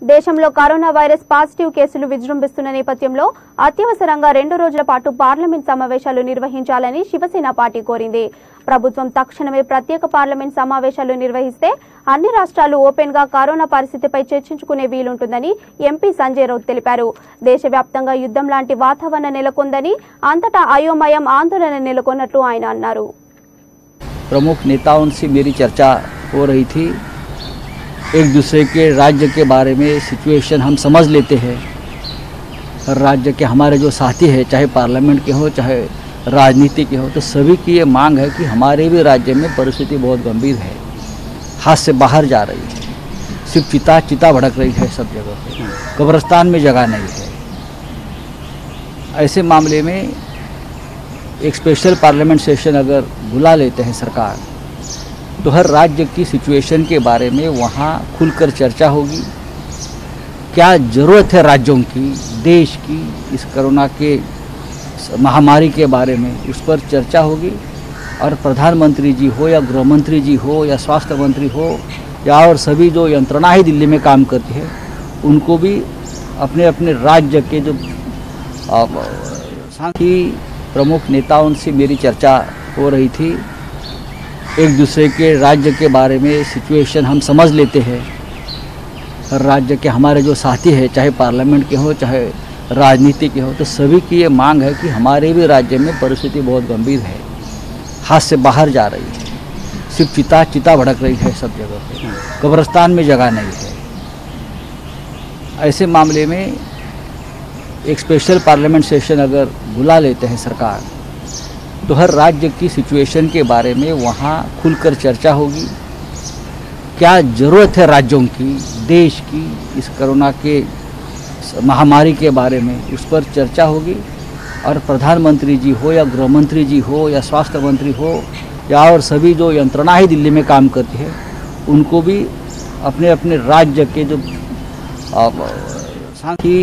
దేశంలో corona virus positive కేసులు విజృంభిస్తున్న నేపథ్యంలో అత్యవసరంగా 2 రోజుల పాటు పార్లమెంట్ సమావేశాలు నిర్వహించాలని శివసేన పార్టీ కోరింది. ప్రభుత్వం తక్షణమే ప్రత్యేక పార్లమెంట్ సమావేశాలు నిర్వహిస్తే అన్ని రాష్ట్రాలు ఓపెన్ గా కరోనా పరిస్థితిపై చర్చించుకునే వీలుంటుందని ఎంపీ సంజయ్ రౌత్ తెలిపారు. దేశవ్యాప్తంగా యుద్ధం లాంటి వాతావరణం నెలకొందని, అంతటా అయోమయం ఆందోళన నెలకొన్నట్లు ఆయన అన్నారు. प्रमुख नेताओं से मेरी चर्चा हो रही थी। एक दूसरे के राज्य के बारे में सिचुएशन हम समझ लेते हैं। हर राज्य के हमारे जो साथी हैं, चाहे पार्लियामेंट के हो चाहे राजनीति के हो, तो सभी की ये मांग है कि हमारे भी राज्य में परिस्थिति बहुत गंभीर है, हाथ से बाहर जा रही है। सिर्फ चिता भड़क रही है सब जगह पे, कब्रिस्तान में जगह नहीं है। ऐसे मामले में एक स्पेशल पार्लियामेंट सेशन अगर बुला लेते हैं सरकार, तो हर राज्य की सिचुएशन के बारे में वहाँ खुलकर चर्चा होगी। क्या ज़रूरत है राज्यों की, देश की, इस कोरोना के महामारी के बारे में उस पर चर्चा होगी। और प्रधानमंत्री जी हो या गृह मंत्री जी हो या स्वास्थ्य मंत्री हो या और सभी जो यंत्रणा ही दिल्ली में काम करती है, उनको भी अपने अपने राज्य के जो साथी प्रमुख नेताओं से मेरी चर्चा हो रही थी। एक दूसरे के राज्य के बारे में सिचुएशन हम समझ लेते हैं। हर राज्य के हमारे जो साथी हैं, चाहे पार्लियामेंट के हो चाहे राजनीति के हो, तो सभी की ये मांग है कि हमारे भी राज्य में परिस्थिति बहुत गंभीर है, हाथ से बाहर जा रही है। सिर्फ चिता भड़क रही है सब जगह पे, कब्रिस्तान में जगह नहीं है। ऐसे मामले में एक स्पेशल पार्लियामेंट सेशन अगर बुला लेते हैं सरकार, तो हर राज्य की सिचुएशन के बारे में वहाँ खुलकर चर्चा होगी। क्या ज़रूरत है राज्यों की, देश की, इस कोरोना के महामारी के बारे में उस पर चर्चा होगी। और प्रधानमंत्री जी हो या गृह मंत्री जी हो या स्वास्थ्य मंत्री हो या और सभी जो यंत्रणा ही दिल्ली में काम करती है, उनको भी अपने अपने राज्य के जो साथी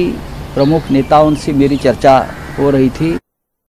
प्रमुख नेताओं से मेरी चर्चा हो रही थी।